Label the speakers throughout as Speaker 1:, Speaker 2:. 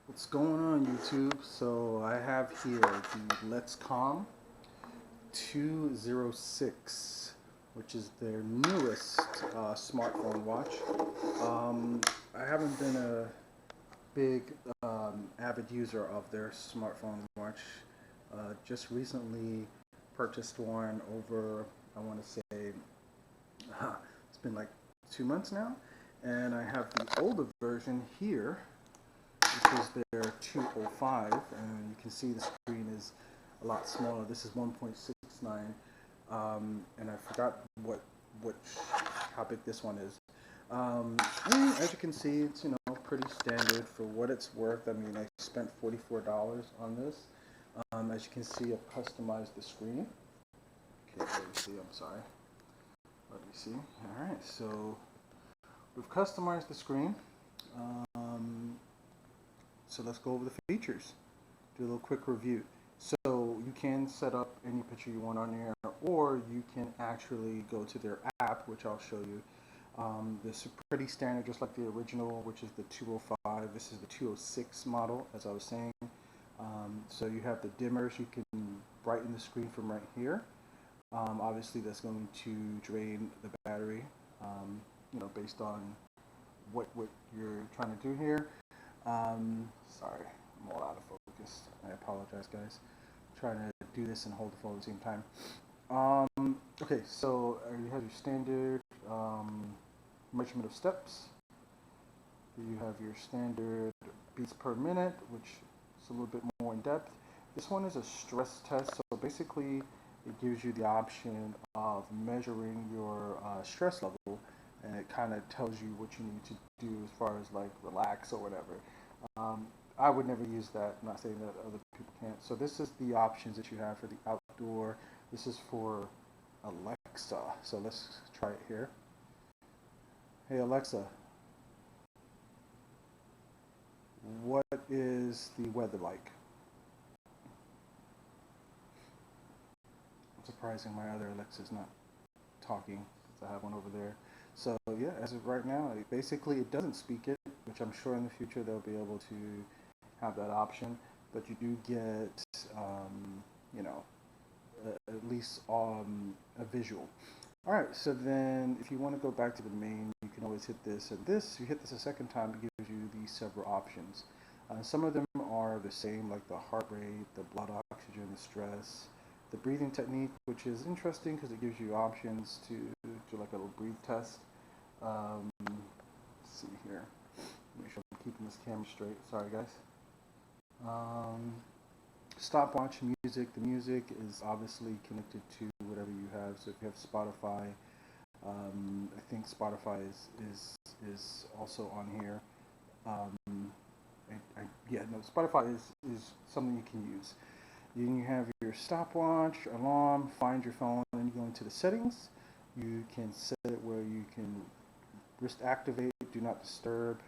Speaker 1: What's going on, YouTube? So I have here the Letscom 206, which is their newest smartphone watch. I haven't been a big avid user of their smartphone watch. Just recently purchased one over, I want to say, it's been like 2 months now. And I have the older version here, which is their 205, and you can see the screen is a lot smaller. This is 1.69, and I forgot how big this one is. And as you can see, it's pretty standard for what it's worth. I mean, I spent $44 on this. As you can see, I've customized the screen. Okay, let me see. I'm sorry. Let me see. All right, so we've customized the screen. So let's go over the features, do a little quick review. So you can set up any picture you want on there, or you can actually go to their app, which I'll show you. This is pretty standard, just like the original, which is the 205. This is the 206 model, as I was saying. So you have the dimmers. You can brighten the screen from right here. Obviously, that's going to drain the battery, based on what you're trying to do here. Sorry, I'm all out of focus. I apologize, guys. I'm trying to do this and hold the phone at the same time. Okay, so you have your standard measurement of steps. You have your standard beats per minute, which is a little bit more in depth. This one is a stress test, so basically it gives you the option of measuring your stress level, and it kind of tells you what you need to do as far as like relax or whatever. I would never use that. I'm not saying that other people can't. So this is the options that you have for the outdoor. This is for Alexa. So let's try it here. Hey Alexa, what is the weather like? I'm surprising my other Alexa's not talking, because I have one over there. So yeah, as of right now, it doesn't speak it, which I'm sure in the future they'll be able to have that option. But you do get, at least a visual. All right, so then if you want to go back to the main, you can always hit this. And this, you hit this a second time, it gives you these several options. Some of them are the same, like the heart rate, the blood oxygen, the stress, the breathing technique, which is interesting because it gives you options to do like a little breathe test. Let's see here. Make sure I'm keeping this camera straight. Sorry, guys. Stopwatch music. The music is obviously connected to whatever you have. So if you have Spotify, I think Spotify is also on here. Spotify is something you can use. Then you have your stopwatch, alarm, find your phone, and you go into the settings. You can set it where you can wrist activate, do not disturb.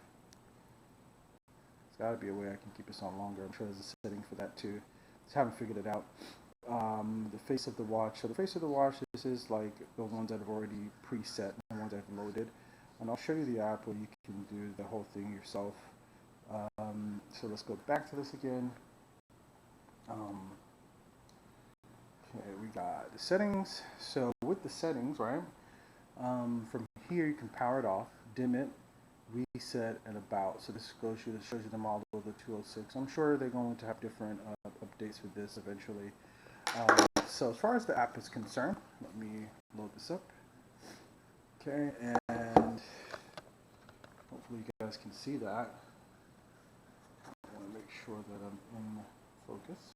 Speaker 1: There's got to be a way I can keep this on longer. I'm sure there's a setting for that too. Just haven't figured it out. The face of the watch. So the face of the watch, this is like the ones that have already preset, the ones I've loaded. And I'll show you the app where you can do the whole thing yourself. So let's go back to this again. Okay, we got the settings. So with the settings, right, from here you can power it off, dim it, reset, and about. So this shows you the model of the 206. I'm sure they're going to have different updates for this eventually. So as far as the app is concerned, let me load this up. Okay, and hopefully you guys can see that. I want to make sure that I'm in focus.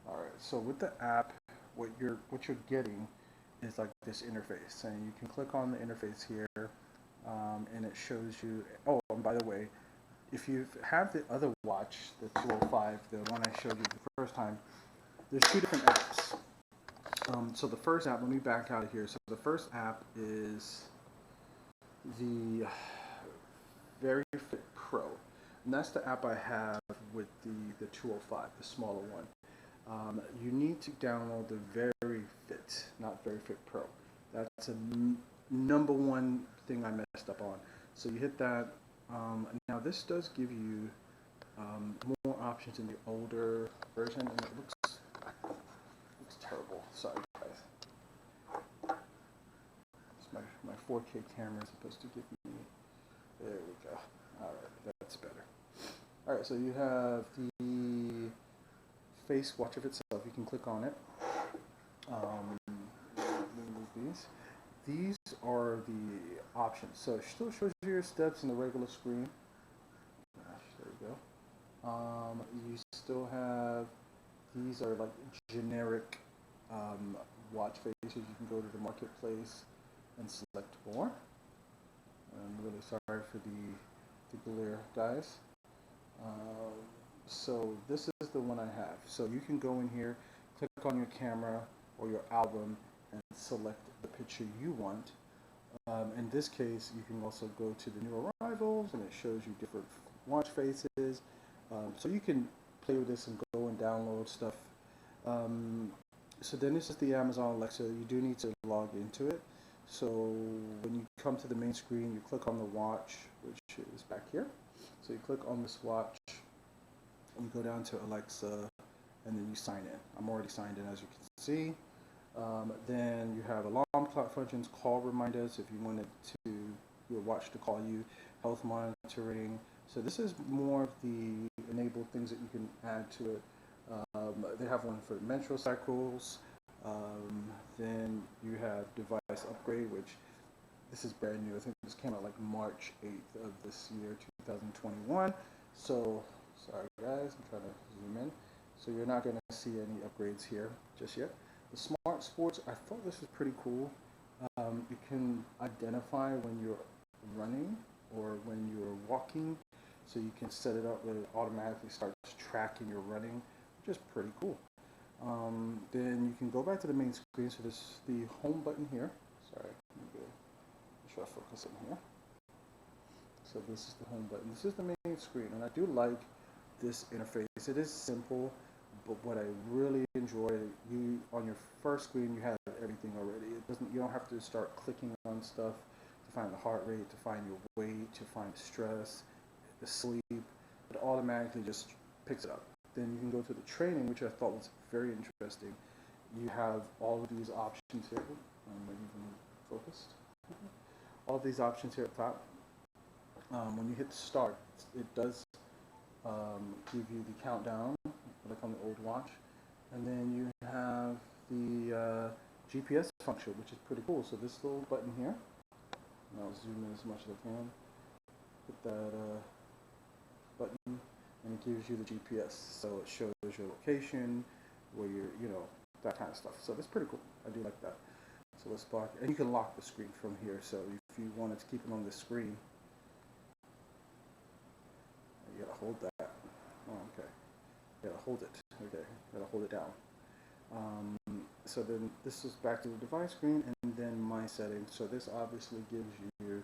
Speaker 1: All right, so with the app, what you're getting is like this interface, and you can click on the interface here, and it shows you. Oh, and by the way, if you have the other watch, the 205, the one I showed you the first time, there's two different apps. So the first app, let me back out of here. So the first app is the Very Fit Pro. And that's the app I have with the 205, the smaller one. You need to download the Very Fit, not Very Fit Pro. That's a number one thing I messed up on. So you hit that. Now this does give you more options in the older version, and it looks terrible. Sorry, guys. My 4K camera is supposed to give me. There we go. All right, that's better. All right, so you have the face watch of itself. You can click on it. Remove these. These are the options. So it still shows you your steps in the regular screen. There we go. You still have, these are like generic watch faces. You can go to the marketplace and select more. I'm really sorry for the glare, guys. So this is the one I have. So you can go in here, click on your camera or your album, and select the picture you want. In this case, you can also go to the new arrivals, and it shows you different watch faces. So you can play with this and go and download stuff. So then this is the Amazon Alexa. You do need to log into it. So when you come to the main screen, you click on the watch, which is back here. So you click on this watch, and you go down to Alexa, and then you sign in. I'm already signed in, as you can see. Then you have alarm clock functions, call reminders if you wanted your watch to call you, health monitoring. So this is more of the enabled things that you can add to it. They have one for menstrual cycles. Then you have device upgrade, which this is brand new. I think this came out like March 8th of this year, 2021. So, sorry guys, I'm trying to zoom in. So you're not going to see any upgrades here just yet. The Smart Sports, I thought this was pretty cool. You can identify when you're running or when you're walking. So you can set it up where it automatically starts tracking your running, which is pretty cool. Then you can go back to the main screen. So there's the home button here. Sorry, let me try to focus in here. So this is the home button. This is the main screen, and I do like this interface. It is simple, but what I really enjoy, on your first screen you have everything already. You don't have to start clicking on stuff to find the heart rate, to find your weight, to find stress, the sleep. It automatically just picks it up. Then you can go to the training, which I thought was very interesting. You have all of these options here. Even focused. All of these options here at the top. When you hit start, it does give you the countdown, like on the old watch. And then you have the GPS function, which is pretty cool. So this little button here, and I'll zoom in as much as I can. Hit that button, and it gives you the GPS. So it shows your location, where you're, that kind of stuff. So that's pretty cool. I do like that. So let's lock, and you can lock the screen from here. So if you wanted to keep it on the screen, you gotta hold that. Oh, okay. You gotta hold it. Okay. You gotta hold it down. So then this is back to the device screen, and then my settings. So this obviously gives you,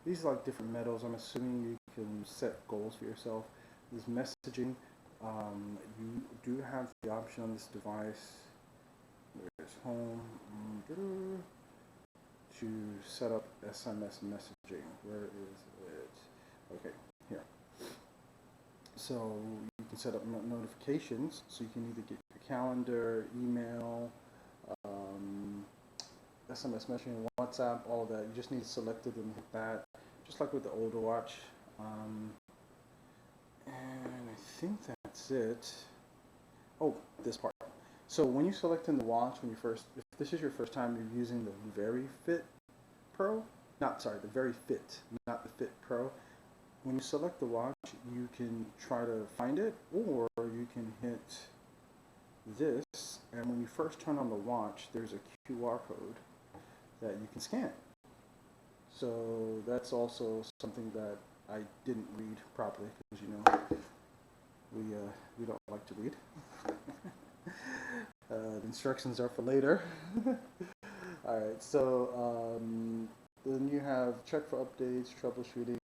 Speaker 1: these are like different metals. I'm assuming you can set goals for yourself. This messaging, you do have the option on this device, where's home, to set up SMS messaging. Where is it? Okay, here. So you can set up notifications, so you can either get your calendar, email, SMS messaging, WhatsApp, all of that. You just need to select it and hit that, just like with the older watch. And I think that's it. Oh, this part. So when you select in the watch, if this is your first time you're using the Very Fit Pro, the Very Fit, not the Fit Pro. When you select the watch, you can try to find it, or you can hit this, and when you first turn on the watch, there's a QR code that you can scan. So that's also something that I didn't read properly, because we don't like to read. The instructions are for later. Alright, so then you have check for updates, troubleshooting.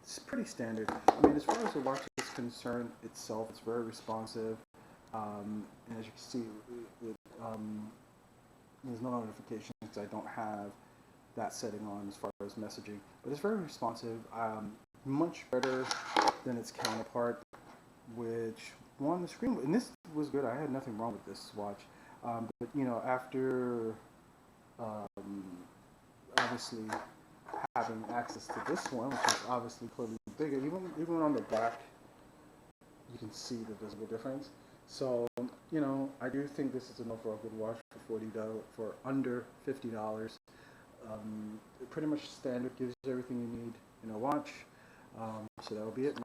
Speaker 1: It's pretty standard. I mean, as far as the watch is concerned itself, it's very responsive. And as you can see, there's no notifications. I don't have that setting on as far as messaging, but it's very responsive. Much better than its counterpart. which won the screen. And this was good. I had nothing wrong with this watch. But you know, after obviously having access to this one, which is obviously clearly bigger, even on the back, you can see the visible difference. So you know, I do think this is an overall good watch for $40 for under $50. Pretty much standard, gives you everything you need in a watch. So that'll be it.